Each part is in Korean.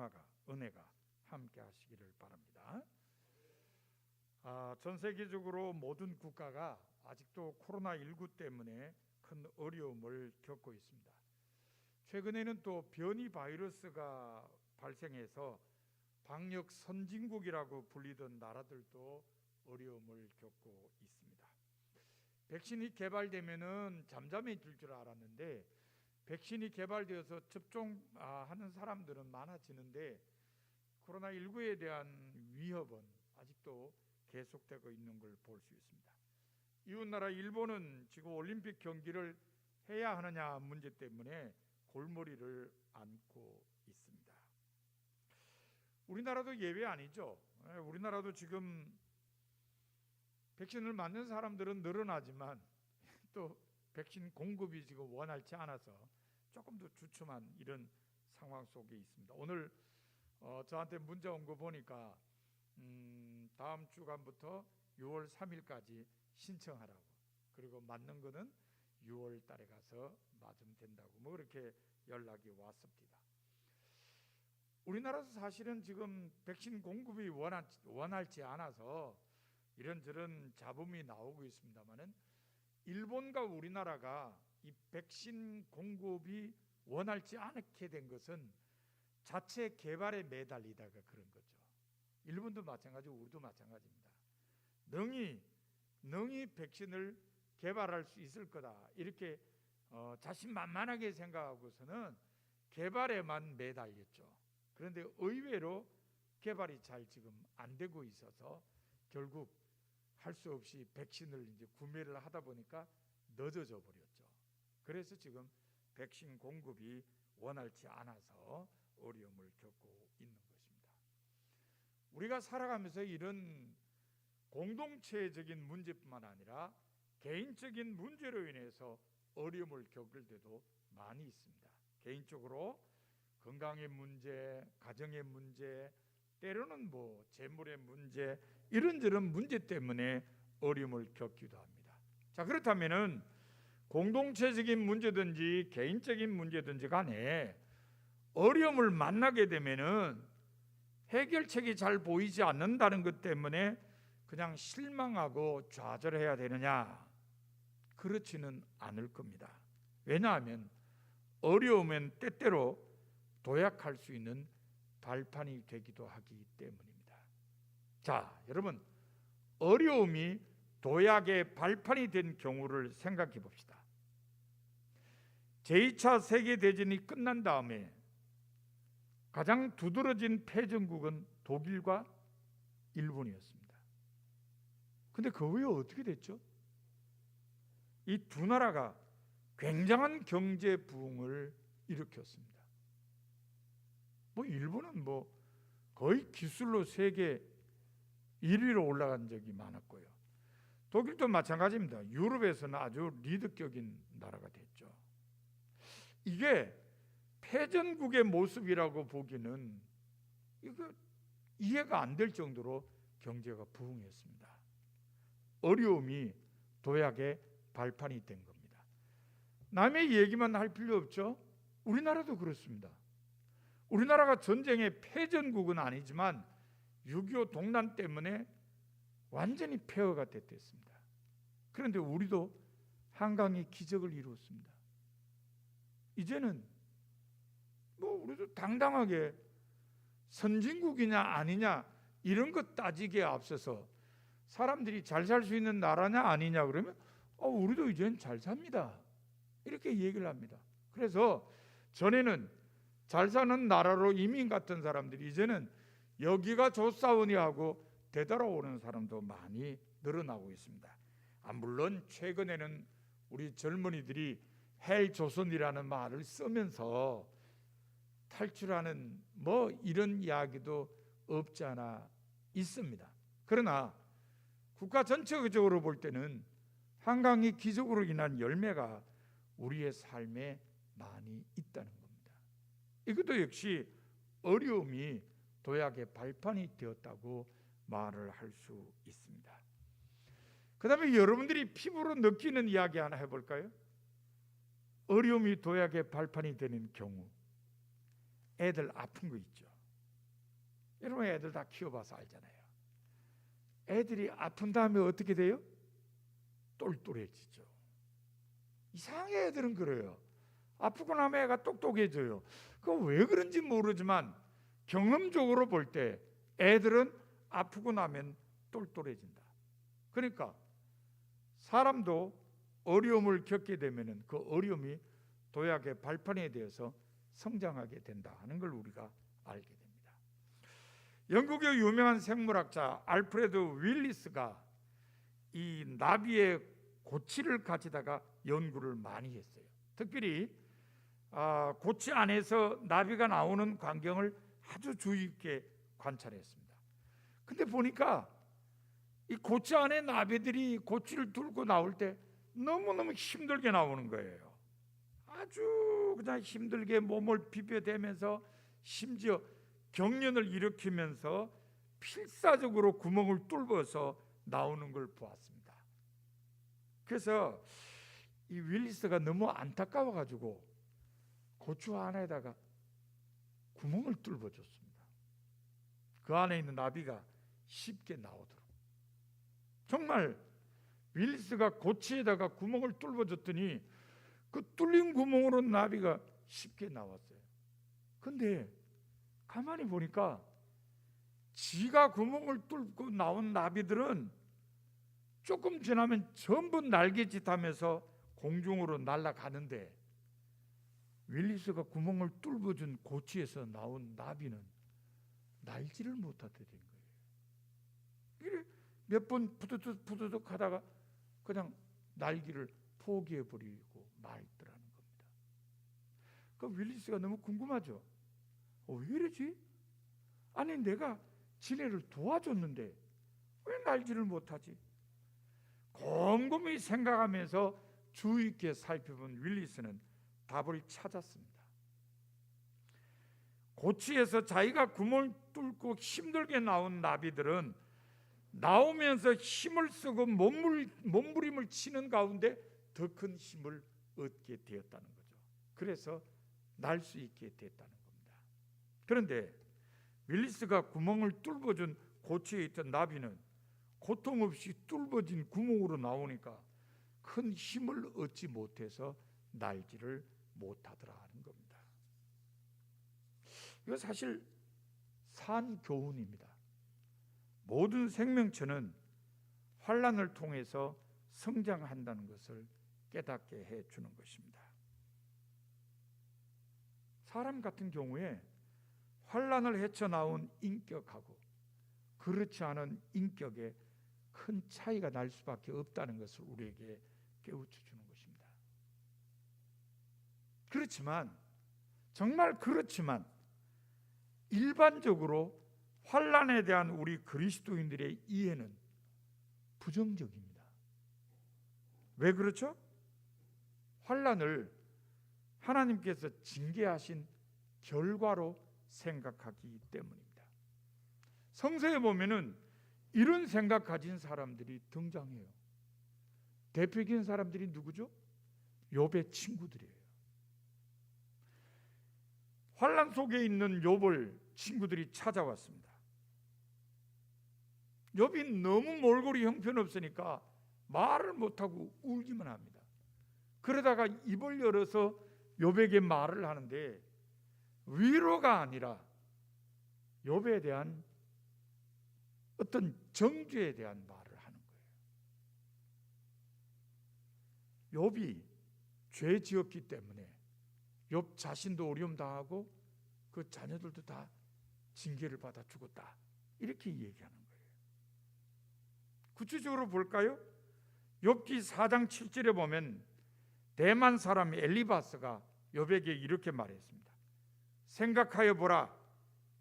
평화가 은혜가 함께 하시기를 바랍니다. 전 세계적으로 모든 국가가 아직도 코로나19 때문에 큰 어려움을 겪고 있습니다. 최근에는 또 변이 바이러스가 발생해서 방역 선진국이라고 불리던 나라들도 어려움을 겪고 있습니다. 백신이 개발되면은 잠잠해질 줄 알았는데 백신이 개발되어서 접종하는 사람들은 많아지는데 코로나19에 대한 위협은 아직도 계속되고 있는 걸 볼 수 있습니다. 이웃나라 일본은 지금 올림픽 경기를 해야 하느냐 문제 때문에 골머리를 앓고 있습니다. 우리나라도 예외 아니죠. 우리나라도 지금 백신을 맞는 사람들은 늘어나지만 또 백신 공급이 지금 원활치 않아서 조금 더 주춤한 이런 상황 속에 있습니다. 오늘 저한테 문자 온 거 보니까 다음 주간부터 6월 3일까지 신청하라고, 그리고 맞는 거는 6월 달에 가서 맞으면 된다고 뭐 그렇게 연락이 왔습니다. 우리나라도 사실은 지금 백신 공급이 원활치 않아서 이런저런 잡음이 나오고 있습니다만은 일본과 우리나라가 이 백신 공급이 원활치 않게 된 것은 자체 개발에 매달리다가 그런 거죠. 일본도 마찬가지고 우리도 마찬가지입니다. 능히 백신을 개발할 수 있을 거다 이렇게 자신만만하게 생각하고서는 개발에만 매달렸죠. 그런데 의외로 개발이 잘 지금 안 되고 있어서 결국 할 수 없이 백신을 이제 구매를 하다 보니까 늦어져 버렸죠. 그래서 지금 백신 공급이 원활치 않아서 어려움을 겪고 있는 것입니다. 우리가 살아가면서 이런 공동체적인 문제뿐만 아니라 개인적인 문제로 인해서 어려움을 겪을 때도 많이 있습니다. 개인적으로 건강의 문제, 가정의 문제, 때로는 뭐 재물의 문제, 이런저런 문제 때문에 어려움을 겪기도 합니다. 자, 그렇다면은 공동체적인 문제든지 개인적인 문제든지 간에 어려움을 만나게 되면은 해결책이 잘 보이지 않는다는 것 때문에 그냥 실망하고 좌절해야 되느냐? 그렇지는 않을 겁니다. 왜냐하면 어려우면 때때로 도약할 수 있는 발판이 되기도 하기 때문입니다. 자, 여러분, 어려움이 도약의 발판이 된 경우를 생각해 봅시다. 제2차 세계대전이 끝난 다음에 가장 두드러진 패전국은 독일과 일본이었습니다. 근데 그 후에 어떻게 됐죠? 이 두 나라가 굉장한 경제 부흥을 일으켰습니다. 일본은 거의 기술로 세계 1위로 올라간 적이 많았고요. 독일도 마찬가지입니다. 유럽에서는 아주 리더격인 나라가 됐죠. 이게 패전국의 모습이라고 보기는 이거 이해가 안 될 정도로 경제가 부흥했습니다. 어려움이 도약의 발판이 된 겁니다. 남의 얘기만 할 필요 없죠. 우리나라도 그렇습니다. 우리나라가 전쟁의 패전국은 아니지만 6.25 동란 때문에 완전히 폐허가 됐습니다. 그런데 우리도 한강의 기적을 이루었습니다. 이제는 우리도 당당하게 선진국이냐 아니냐 이런 것 따지기에 앞서서 사람들이 잘 살 수 있는 나라냐 아니냐 그러면 우리도 이제는 잘 삽니다 이렇게 얘기를 합니다. 그래서 전에는 잘 사는 나라로 이민 갔던 사람들이 이제는 여기가 좋사오니 하고 되돌아오는 사람도 많이 늘어나고 있습니다. 물론 최근에는 우리 젊은이들이 헬조선이라는 말을 쓰면서 탈출하는 이런 이야기도 없지 않아 있습니다. 그러나 국가 전체적으로 볼 때는 한강의 기적으로 인한 열매가 우리의 삶에 많이 있다는 겁니다. 이것도 역시 어려움이 도약의 발판이 되었다고 말을 할 수 있습니다. 그 다음에 여러분들이 피부로 느끼는 이야기 하나 해볼까요? 어려움이 도약의 발판이 되는 경우, 애들 아픈 거 있죠. 여러분 애들 다 키워봐서 알잖아요. 애들이 아픈 다음에 어떻게 돼요? 똘똘해지죠. 이상하게 애들은 그래요. 아프고 나면 애가 똑똑해져요. 그거 왜 그런지 모르지만 경험적으로 볼 때 애들은 아프고 나면 똘똘해진다. 그러니까 사람도 어려움을 겪게 되면 그 어려움이 도약의 발판에 대해서 성장하게 된다 하는 걸 우리가 알게 됩니다. 영국의 유명한 생물학자 알프레드 윌리스가 이 나비의 고치를 가지다가 연구를 많이 했어요. 특별히 고치 안에서 나비가 나오는 광경을 아주 주의 깊게 관찰했습니다. 근데 보니까 이 고치 안에 나비들이 고치를 뚫고 나올 때 너무너무 힘들게 나오는 거예요. 아주 그냥 힘들게 몸을 비벼대면서 심지어 경련을 일으키면서 필사적으로 구멍을 뚫어서 나오는 걸 보았습니다. 그래서 이 윌리스가 너무 안타까워가지고 고추 하나에다가 구멍을 뚫어줬습니다. 그 안에 있는 나비가 쉽게 나오도록. 정말 윌리스가 고치에다가 구멍을 뚫어줬더니 그 뚫린 구멍으로 나비가 쉽게 나왔어요. 근데 가만히 보니까 지가 구멍을 뚫고 나온 나비들은 조금 지나면 전부 날개짓하면서 공중으로 날아가는데 윌리스가 구멍을 뚫어준 고치에서 나온 나비는 날지를 못하게 된 거예요. 몇 번 푸드득 하다가 그냥 날기를 포기해버리고 말더라는 겁니다. 그 윌리스가 너무 궁금하죠. 왜 이러지? 아니 내가 지네를 도와줬는데 왜 날지를 못하지? 곰곰이 생각하면서 주의 있게 살펴본 윌리스는 답을 찾았습니다. 고치에서 자기가 구멍을 뚫고 힘들게 나온 나비들은 나오면서 힘을 쓰고 몸부림을 치는 가운데 더 큰 힘을 얻게 되었다는 거죠. 그래서 날 수 있게 됐다는 겁니다. 그런데 윌리스가 구멍을 뚫어준 고치에 있던 나비는 고통 없이 뚫어진 구멍으로 나오니까 큰 힘을 얻지 못해서 날지를 못하더라 하는 겁니다. 이거 사실 산 교훈입니다. 모든 생명체는 환난을 통해서 성장한다는 것을 깨닫게 해주는 것입니다. 사람 같은 경우에 환난을 헤쳐나온 인격하고 그렇지 않은 인격에 큰 차이가 날 수밖에 없다는 것을 우리에게 깨우쳐주는 것입니다. 그렇지만 정말 그렇지만 일반적으로 환난에 대한 우리 그리스도인들의 이해는 부정적입니다. 왜 그렇죠? 환난을 하나님께서 징계하신 결과로 생각하기 때문입니다. 성서에 보면은 이런 생각 가진 사람들이 등장해요. 대표적인 사람들이 누구죠? 욥의 친구들이에요. 환난 속에 있는 욥을 친구들이 찾아왔습니다. 욥이 너무 몰골이 형편없으니까 말을 못하고 울기만 합니다. 그러다가 입을 열어서 욥에게 말을 하는데 위로가 아니라 욥에 대한 어떤 정죄에 대한 말을 하는 거예요. 욥이 죄 지었기 때문에 욥 자신도 어려움 당하고 그 자녀들도 다 징계를 받아 죽었다. 이렇게 얘기하는 거예요. 구체적으로 볼까요? 욥기 4장 7절에 보면 대만 사람 엘리바스가 욥에게 이렇게 말했습니다. 생각하여 보라,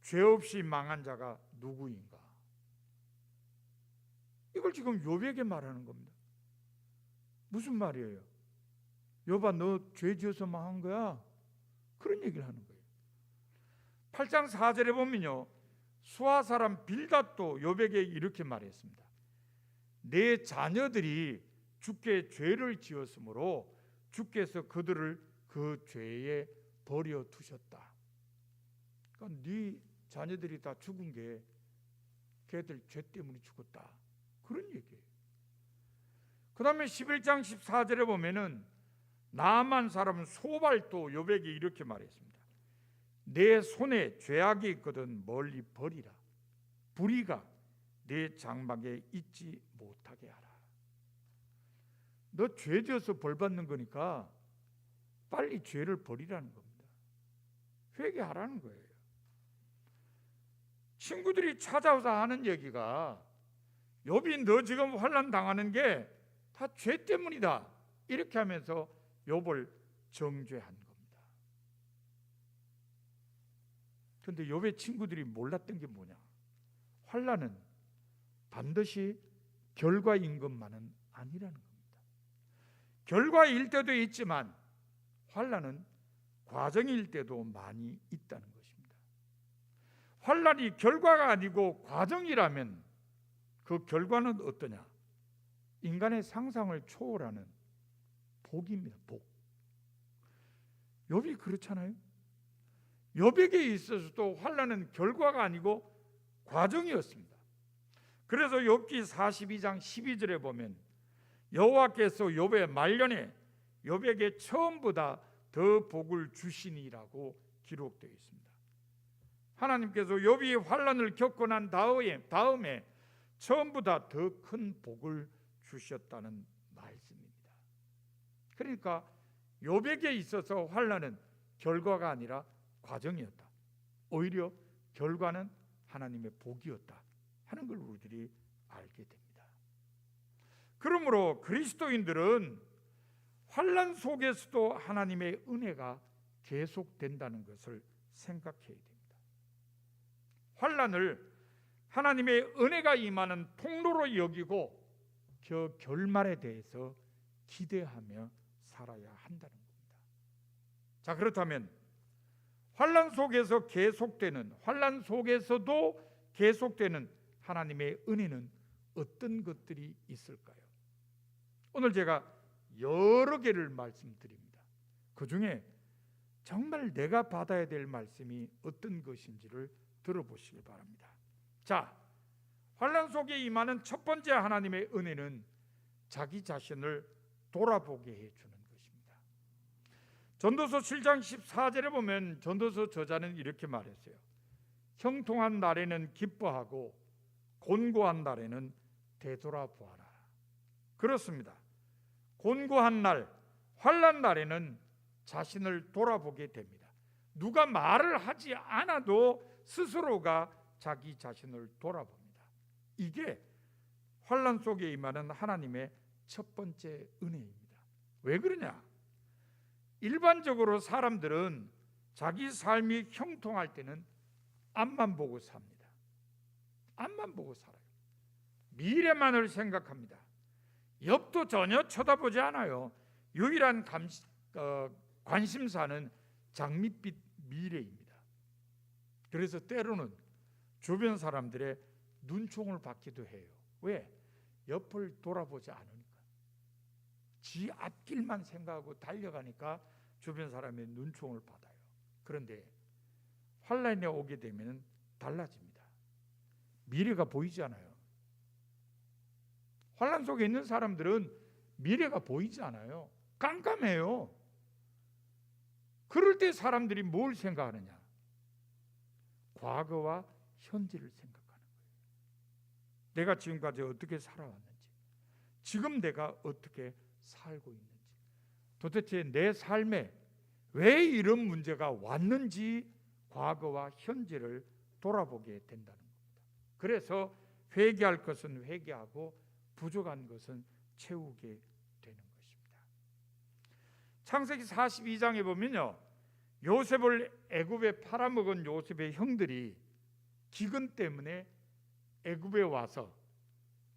죄 없이 망한 자가 누구인가? 이걸 지금 욥에게 말하는 겁니다. 무슨 말이에요? 욥아, 너 죄 지어서 망한 거야? 그런 얘기를 하는 거예요. 8장 4절에 보면요, 수아 사람 빌닷도 욥에게 이렇게 말했습니다. 내 자녀들이 주께 죄를 지었으므로 주께서 그들을 그 죄에 버려 두셨다. 그러니까 네 자녀들이 다 죽은 게 걔들 죄 때문에 죽었다, 그런 얘기예요. 그 다음에 11장 14절에 보면은 나만 사람은 소발도 요백이 이렇게 말했습니다. 내 손에 죄악이 있거든 멀리 버리라. 불의가 내 장막에 있지 못하게 하라. 너 죄 지어서 벌 받는 거니까 빨리 죄를 버리라는 겁니다. 회개하라는 거예요. 친구들이 찾아와서 하는 얘기가 욥이 너 지금 환난 당하는 게 다 죄 때문이다, 이렇게 하면서 욥을 정죄한 겁니다. 그런데 욥의 친구들이 몰랐던 게 뭐냐? 환난은 반드시 결과인 것만은 아니라는 겁니다. 결과일 때도 있지만 환난은 과정일 때도 많이 있다는 것입니다. 환난이 결과가 아니고 과정이라면 그 결과는 어떠냐? 인간의 상상을 초월하는 복입니다. 복. 욥이 그렇잖아요. 욥에게 있어서도 환난은 결과가 아니고 과정이었습니다. 그래서 욥기 42장 12절에 보면 여호와께서 욥의 말년에 욥에게 처음보다 더 복을 주시니라고 기록되어 있습니다. 하나님께서 욥이 환난을 겪고 난 다음에 처음보다 더 큰 복을 주셨다는 말씀입니다. 그러니까 욥에게 있어서 환난은 결과가 아니라 과정이었다. 오히려 결과는 하나님의 복이었다 하는 걸 우리들이 알게 됩니다. 그러므로 그리스도인들은 환난 속에서도 하나님의 은혜가 계속된다는 것을 생각해야 됩니다. 환난을 하나님의 은혜가 임하는 통로로 여기고 그 결말에 대해서 기대하며 살아야 한다는 겁니다. 자, 그렇다면 환난 속에서도 계속되는 하나님의 은혜는 어떤 것들이 있을까요? 오늘 제가 여러 개를 말씀드립니다. 그 중에 정말 내가 받아야 될 말씀이 어떤 것인지를 들어보시기 바랍니다. 자, 환난 속에 임하는 첫 번째 하나님의 은혜는 자기 자신을 돌아보게 해주는 것입니다. 전도서 7장 14절에 보면 전도서 저자는 이렇게 말했어요. 형통한 날에는 기뻐하고 곤고한 날에는 되돌아보아라. 그렇습니다. 곤고한 날, 환난 날에는 자신을 돌아보게 됩니다. 누가 말을 하지 않아도 스스로가 자기 자신을 돌아봅니다. 이게 환난 속에 임하는 하나님의 첫 번째 은혜입니다. 왜 그러냐? 일반적으로 사람들은 자기 삶이 형통할 때는 앞만 보고 삽니다. 앞만 보고 살아요. 미래만을 생각합니다. 옆도 전혀 쳐다보지 않아요. 유일한 관심사는 장밋빛 미래입니다. 그래서 때로는 주변 사람들의 눈총을 받기도 해요. 왜? 옆을 돌아보지 않으니까. 지 앞길만 생각하고 달려가니까 주변 사람의 눈총을 받아요. 그런데 환난이 오게 되면 달라집니다. 미래가 보이지 않아요. 환난 속에 있는 사람들은 미래가 보이지 않아요. 깜깜해요. 그럴 때 사람들이 뭘 생각하느냐? 과거와 현재를 생각하는 거예요. 내가 지금까지 어떻게 살아왔는지, 지금 내가 어떻게 살고 있는지, 도대체 내 삶에 왜 이런 문제가 왔는지 과거와 현재를 돌아보게 된다는 겁니다. 그래서 회개할 것은 회개하고 부족한 것은 채우게 되는 것입니다. 창세기 42장에 보면요, 요셉을 애굽에 팔아먹은 요셉의 형들이 기근 때문에 애굽에 와서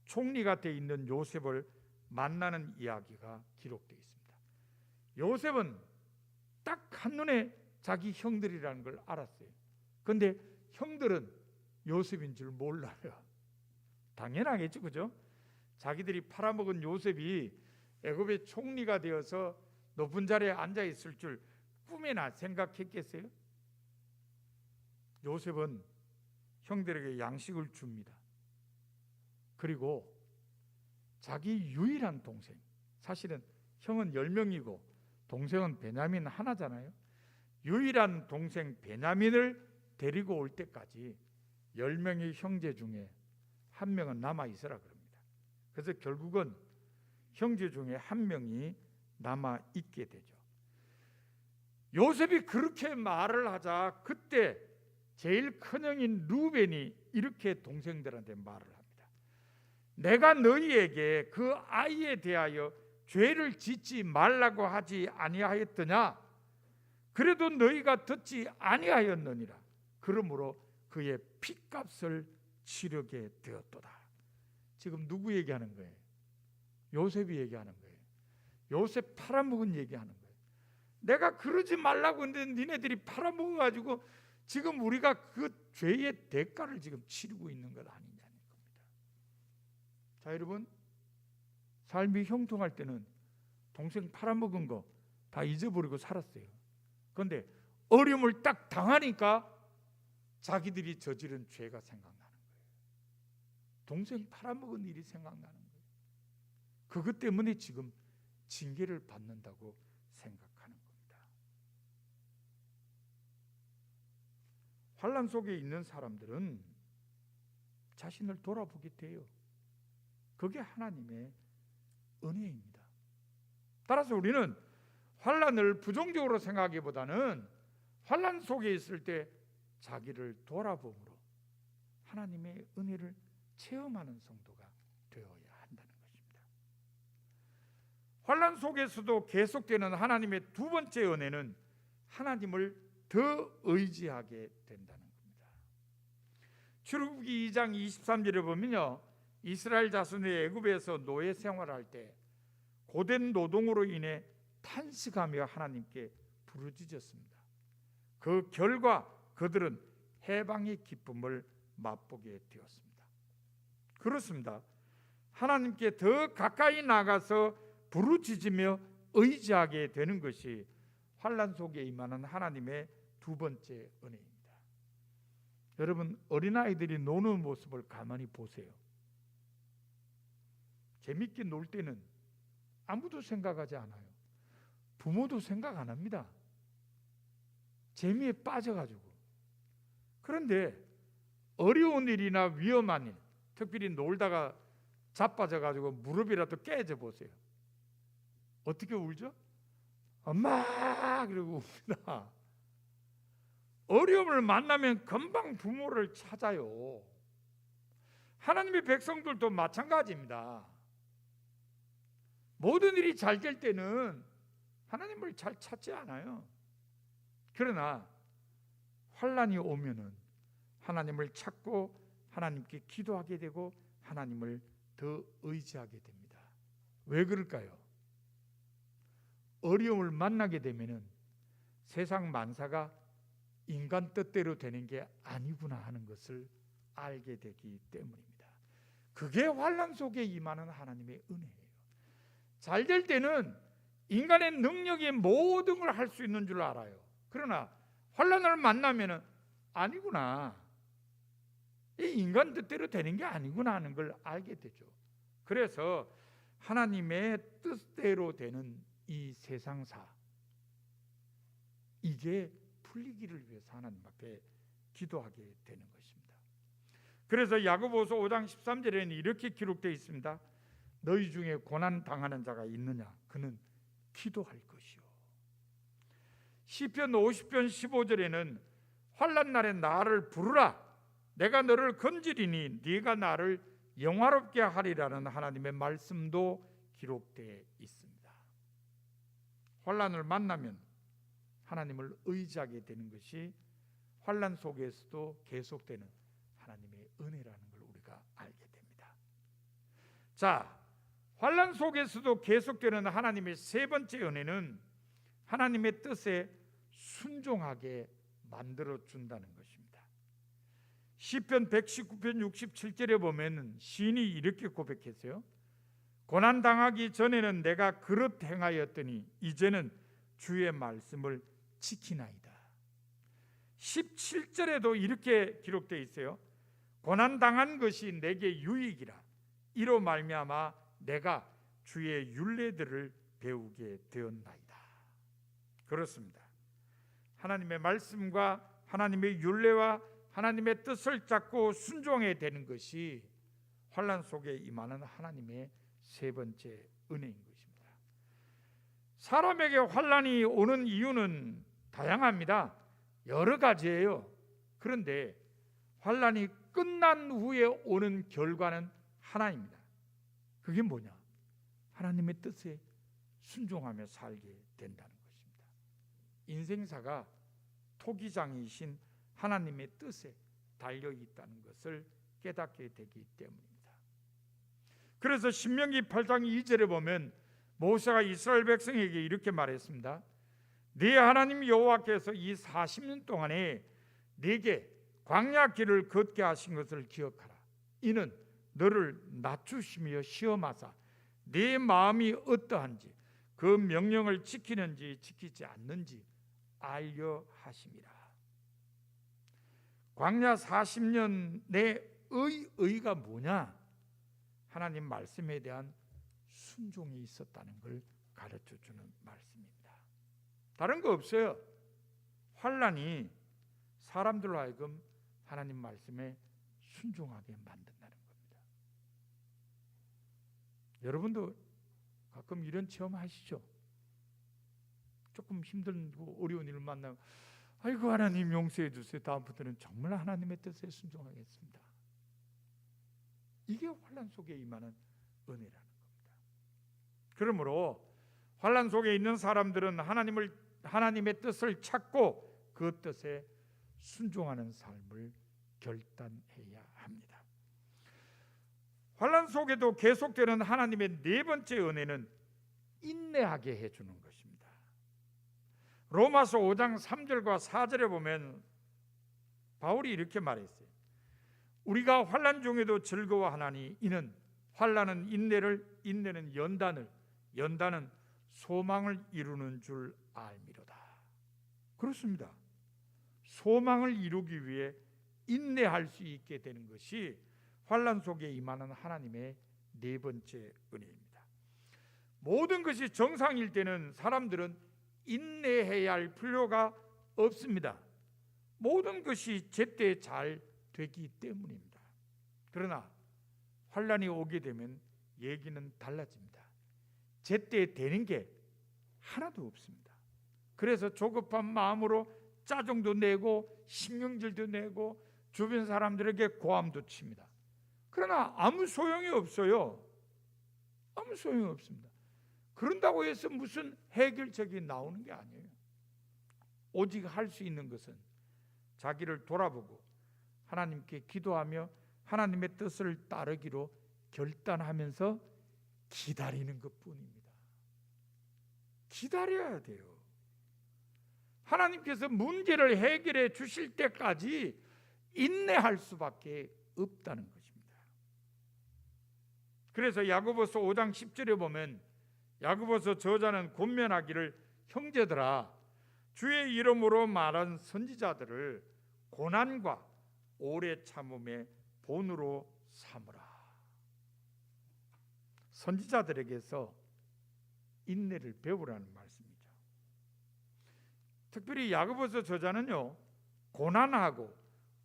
총리가 돼 있는 요셉을 만나는 이야기가 기록되어 있습니다. 요셉은 딱 한눈에 자기 형들이라는 걸 알았어요. 그런데 형들은 요셉인 줄 몰라요. 당연하겠죠, 그죠? 자기들이 팔아먹은 요셉이 애굽의 총리가 되어서 높은 자리에 앉아 있을 줄 꿈에나 생각했겠어요? 요셉은 형들에게 양식을 줍니다. 그리고 자기 유일한 동생, 사실은 형은 10명이고 동생은 베냐민 하나잖아요. 유일한 동생 베냐민을 데리고 올 때까지 10명의 형제 중에 한 명은 남아 있으라 그럽니다. 그래서 결국은 형제 중에 한 명이 남아 있게 되죠. 요셉이 그렇게 말을 하자 그때 제일 큰 형인 루벤이 이렇게 동생들한테 말을 합니다. 내가 너희에게 그 아이에 대하여 죄를 짓지 말라고 하지 아니하였더냐? 그래도 너희가 듣지 아니하였느니라. 그러므로 그의 핏값을 치르게 되었도다. 지금 누구 얘기하는 거예요? 요셉이 얘기하는 거예요. 요셉 팔아먹은 얘기하는 거예요. 내가 그러지 말라고 했는데 니네들이 팔아먹어가지고 지금 우리가 그 죄의 대가를 지금 치르고 있는 것 아니냐는 겁니다. 자, 여러분, 삶이 형통할 때는 동생 팔아먹은 거 다 잊어버리고 살았어요. 그런데 어려움을 딱 당하니까 자기들이 저지른 죄가 생각나는 거예요. 동생 팔아먹은 일이 생각나는 거예요. 그것 때문에 지금 징계를 받는다고 생각하는 겁니다. 환난 속에 있는 사람들은 자신을 돌아보게 돼요. 그게 하나님의 은혜입니다. 따라서 우리는 환난을 부정적으로 생각하기보다는 환난 속에 있을 때 자기를 돌아봄으로 하나님의 은혜를 체험하는 성도가 되어야 한다는 것입니다. 환난 속에서도 계속되는 하나님의 두 번째 은혜는 하나님을 더 의지하게 된다는 겁니다. 출애굽기 2장 23절에 보면요, 이스라엘 자손이 애굽에서 노예 생활할 때 고된 노동으로 인해 탄식하며 하나님께 부르짖었습니다. 그 결과 그들은 해방의 기쁨을 맛보게 되었습니다. 그렇습니다. 하나님께 더 가까이 나가서 부르짖으며 의지하게 되는 것이 환난 속에 임하는 하나님의 두 번째 은혜입니다. 여러분, 어린아이들이 노는 모습을 가만히 보세요. 재밌게 놀 때는 아무도 생각하지 않아요. 부모도 생각 안 합니다. 재미에 빠져가지고. 그런데 어려운 일이나 위험한 일, 특별히 놀다가 자빠져가지고 무릎이라도 깨져 보세요. 어떻게 울죠? 엄마! 그러고 웁니다. 어려움을 만나면 금방 부모를 찾아요. 하나님의 백성들도 마찬가지입니다. 모든 일이 잘 될 때는 하나님을 잘 찾지 않아요. 그러나 환난이 오면은 하나님을 찾고 하나님께 기도하게 되고 하나님을 더 의지하게 됩니다. 왜 그럴까요? 어려움을 만나게 되면은 세상 만사가 인간 뜻대로 되는 게 아니구나 하는 것을 알게 되기 때문입니다. 그게 환난 속에 임하는 하나님의 은혜예요. 잘 될 때는 인간의 능력이 모든 걸 할 수 있는 줄 알아요. 그러나 환난을 만나면은 아니구나, 이 인간 뜻대로 되는 게 아니구나 하는 걸 알게 되죠. 그래서 하나님의 뜻대로 되는 이 세상사, 이게 풀리기를 위해서 하나님 앞에 기도하게 되는 것입니다. 그래서 야고보서 5장 13절에는 이렇게 기록되어 있습니다. 너희 중에 고난 당하는 자가 있느냐? 그는 기도할 것이요. 시편 50편 15절에는 환난 날에 나를 부르라, 내가 너를 건지리니 네가 나를 영화롭게 하리라는 하나님의 말씀도 기록되어 있습니다. 환난을 만나면 하나님을 의지하게 되는 것이 환난 속에서도 계속되는 하나님의 은혜라는 걸 우리가 알게 됩니다. 자, 환난 속에서도 계속되는 하나님의 세 번째 은혜는 하나님의 뜻에 순종하게 만들어 준다는 것입니다. 시편 119편 67절에 보면 시인이 이렇게 고백했어요. 고난 당하기 전에는 내가 그릇 행하였더니 이제는 주의 말씀을 지키나이다. 17절에도 이렇게 기록되어 있어요. 고난 당한 것이 내게 유익이라. 이로 말미암아 내가 주의 율례들을 배우게 되었나이다. 그렇습니다. 하나님의 말씀과 하나님의 율례와 하나님의 뜻을 잡고 순종해야 되는 것이 환난 속에 임하는 하나님의 세 번째 은혜인 것입니다. 사람에게 환난이 오는 이유는 다양합니다. 여러 가지예요. 그런데 환난이 끝난 후에 오는 결과는 하나입니다. 그게 뭐냐? 하나님의 뜻에 순종하며 살게 된다는 것입니다. 인생사가 토기장이신 하나님의 뜻에 달려있다는 것을 깨닫게 되기 때문입니다. 그래서 신명기 8장 2절에 보면 모세가 이스라엘 백성에게 이렇게 말했습니다. 네 하나님 여호와께서 이 40년 동안에 네게 광야 길을 걷게 하신 것을 기억하라. 이는 너를 낮추시며 시험하사 네 마음이 어떠한지 그 명령을 지키는지 지키지 않는지 알려 하심이라. 광야 40년의 의가 뭐냐? 하나님 말씀에 대한 순종이 있었다는 걸 가르쳐 주는 말씀입니다. 다른 거 없어요. 환난이 사람들로 하여금 하나님 말씀에 순종하게 만든다는 겁니다. 여러분도 가끔 이런 체험 하시죠? 조금 힘들고 어려운 일을 만나면 아이고 하나님 용서해 주세요. 다음부터는 정말 하나님의 뜻에 순종하겠습니다. 이게 환난 속에 임하는 은혜라는 겁니다. 그러므로 환난 속에 있는 사람들은 하나님의 뜻을 찾고 그 뜻에 순종하는 삶을 결단해야 합니다. 환난 속에도 계속되는 하나님의 네 번째 은혜는 인내하게 해주는 것입니다. 로마서 5장 3절과 4절에 보면 바울이 이렇게 말했어요. 우리가 환난 중에도 즐거워하나니 이는 환난은 인내를, 인내는 연단을, 연단은 소망을 이루는 줄 알미로다. 그렇습니다. 소망을 이루기 위해 인내할 수 있게 되는 것이 환난 속에 임하는 하나님의 네 번째 은혜입니다. 모든 것이 정상일 때는 사람들은 인내해야 할 필요가 없습니다. 모든 것이 제때 잘 되기 때문입니다. 그러나 환난이 오게 되면 얘기는 달라집니다. 제때 되는 게 하나도 없습니다. 그래서 조급한 마음으로 짜증도 내고 신경질도 내고 주변 사람들에게 고함도 칩니다. 그러나 아무 소용이 없어요. 아무 소용이 없습니다. 그런다고 해서 무슨 해결책이 나오는 게 아니에요. 오직 할 수 있는 것은 자기를 돌아보고 하나님께 기도하며 하나님의 뜻을 따르기로 결단하면서 기다리는 것뿐입니다. 기다려야 돼요. 하나님께서 문제를 해결해 주실 때까지 인내할 수밖에 없다는 것입니다. 그래서 야고보서 5장 10절에 보면 야고보서 저자는 권면하기를 형제들아 주의 이름으로 말한 선지자들을 고난과 오래 참음의 본으로 삼으라. 선지자들에게서 인내를 배우라는 말씀이죠. 특별히 야고보서 저자는요 고난하고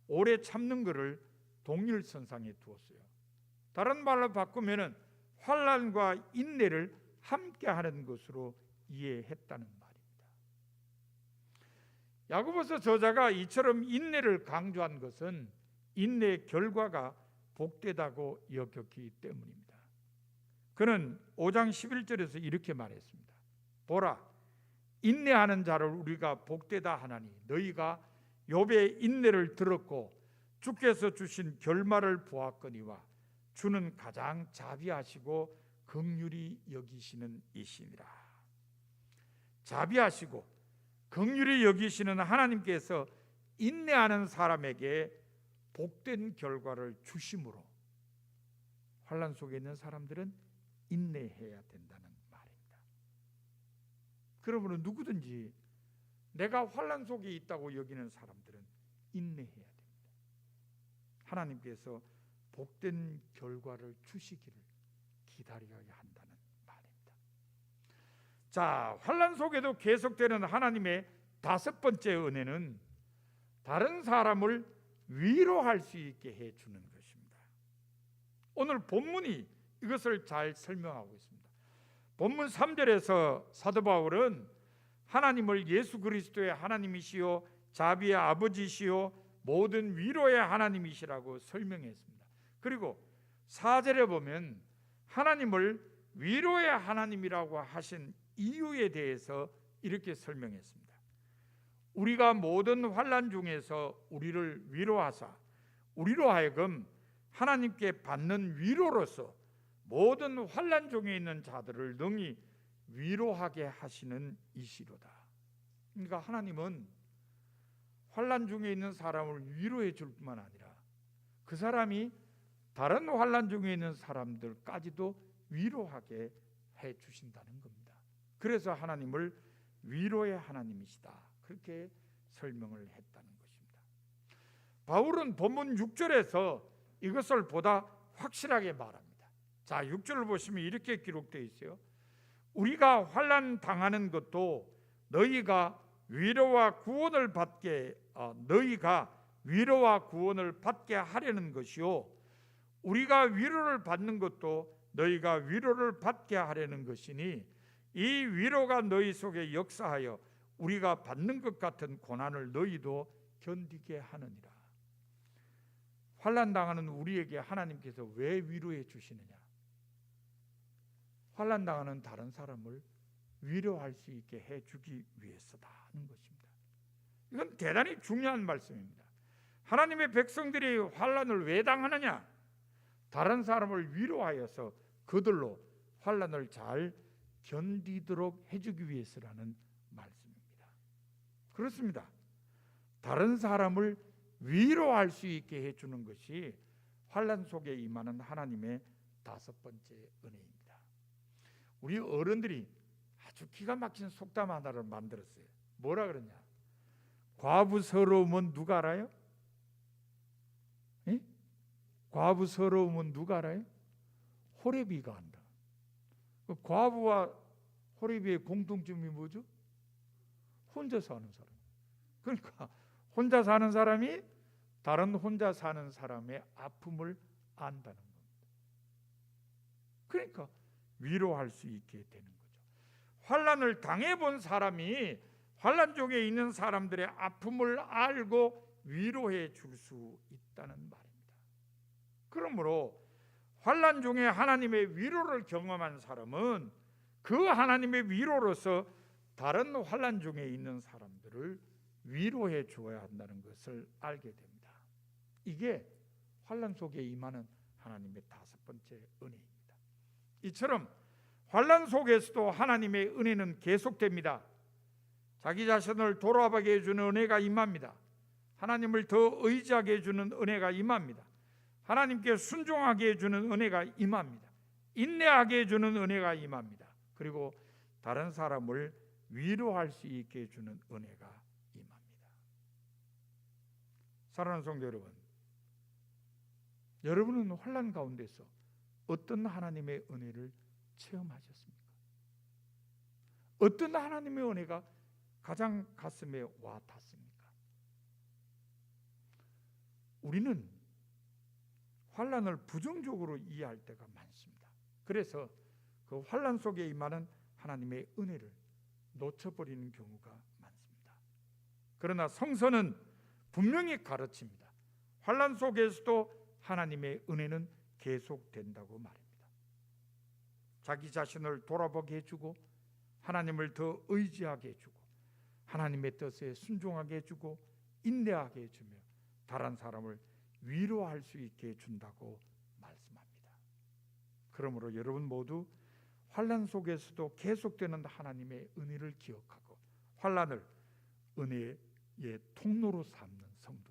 오래 참는 것을 동일선상에 두었어요. 다른 말로 바꾸면은 환난과 인내를 함께하는 것으로 이해했다는 말입니다. 야고보서 저자가 이처럼 인내를 강조한 것은 인내의 결과가 복되다고 여겼기 때문입니다. 그는 5장 11절에서 이렇게 말했습니다. 보라, 인내하는 자를 우리가 복되다 하나니 너희가 욥의 인내를 들었고 주께서 주신 결말을 보았거니와 주는 가장 자비하시고 긍휼히 여기시는 이시니라. 자비하시고 긍휼히 여기시는 하나님께서 인내하는 사람에게 복된 결과를 주심으로 환난 속에 있는 사람들은 인내해야 된다는 말입니다. 그러므로 누구든지 내가 환난 속에 있다고 여기는 사람들은 인내해야 됩니다. 하나님께서 복된 결과를 주시기를 기다려야 한다는 말입니다. 자, 환난 속에도 계속되는 하나님의 다섯 번째 은혜는 다른 사람을 위로할 수 있게 해주는 것입니다. 오늘 본문이 이것을 잘 설명하고 있습니다. 본문 3절에서 사도 바울은 하나님을 예수 그리스도의 하나님이시요 자비의 아버지시요 모든 위로의 하나님이시라고 설명했습니다. 그리고 4절에 보면 하나님을 위로의 하나님이라고 하신 이유에 대해서 이렇게 설명했습니다. 우리가 모든 환난 중에서 우리를 위로하사 우리로 하여금 하나님께 받는 위로로서 모든 환난 중에 있는 자들을 능히 위로하게 하시는 이시로다. 그러니까 하나님은 환난 중에 있는 사람을 위로해 줄 뿐만 아니라 그 사람이 다른 환난 중에 있는 사람들까지도 위로하게 해 주신다는 겁니다. 그래서 하나님을 위로의 하나님이시다, 그렇게 설명을 했다는 것입니다. 바울은 본문 6절에서 이것을 보다 확실하게 말합니다. 자, 6절을 보시면 이렇게 기록되어 있어요. 우리가 환난 당하는 것도 너희가 위로와 구원을 받게 하려는 것이요 우리가 위로를 받는 것도 너희가 위로를 받게 하려는 것이니 이 위로가 너희 속에 역사하여 우리가 받는 것 같은 고난을 너희도 견디게 하느니라. 환난 당하는 우리에게 하나님께서 왜 위로해 주시느냐? 환난 당하는 다른 사람을 위로할 수 있게 해 주기 위해서다는 것입니다. 이건 대단히 중요한 말씀입니다. 하나님의 백성들이 환난을 왜 당하느냐? 다른 사람을 위로하여서 그들로 환난을 잘 견디도록 해주기 위해서라는 말씀입니다. 그렇습니다. 다른 사람을 위로할 수 있게 해주는 것이 환난 속에 임하는 하나님의 다섯 번째 은혜입니다. 우리 어른들이 아주 기가 막힌 속담 하나를 만들었어요. 뭐라 그러냐? 과부 서러움은 누가 알아요? 에? 과부 서러움은 누가 알아요? 호레비가 안다. 과부와 호레비의 공통점이 뭐죠? 혼자 사는 사람. 그러니까 혼자 사는 사람이 다른 혼자 사는 사람의 아픔을 안다는 겁니다. 그러니까 위로할 수 있게 되는 거죠. 환난을 당해본 사람이 환난 중에 있는 사람들의 아픔을 알고 위로해 줄 수 있다는 말입니다. 그러므로 환난 중에 하나님의 위로를 경험한 사람은 그 하나님의 위로로서 다른 환난 중에 있는 사람들을 위로해 주어야 한다는 것을 알게 됩니다. 이게 환난 속에 임하는 하나님의 다섯 번째 은혜입니다. 이처럼 환난 속에서도 하나님의 은혜는 계속됩니다. 자기 자신을 돌아보게 해주는 은혜가 임합니다. 하나님을 더 의지하게 해주는 은혜가 임합니다. 하나님께 순종하게 해주는 은혜가 임합니다. 인내하게 해주는 은혜가 임합니다. 그리고 다른 사람을 위로할 수 있게 해주는 은혜가 임합니다. 사랑하는 성도 여러분, 여러분은 환난 가운데서 어떤 하나님의 은혜를 체험하셨습니까? 어떤 하나님의 은혜가 가장 가슴에 와 닿습니까? 우리는 환난을 부정적으로 이해할 때가 많습니다. 그래서 그 환난 속에 임하는 하나님의 은혜를 놓쳐버리는 경우가 많습니다. 그러나 성서는 분명히 가르칩니다. 환난 속에서도 하나님의 은혜는 계속된다고 말입니다. 자기 자신을 돌아보게 해주고 하나님을 더 의지하게 해주고 하나님의 뜻에 순종하게 해주고 인내하게 해주며 다른 사람을 위로할 수 있게 해준다고 말씀합니다. 그러므로 여러분 모두 환난 속에서도 계속되는 하나님의 은혜를 기억하고 환난을 은혜의 통로로 삼는 성도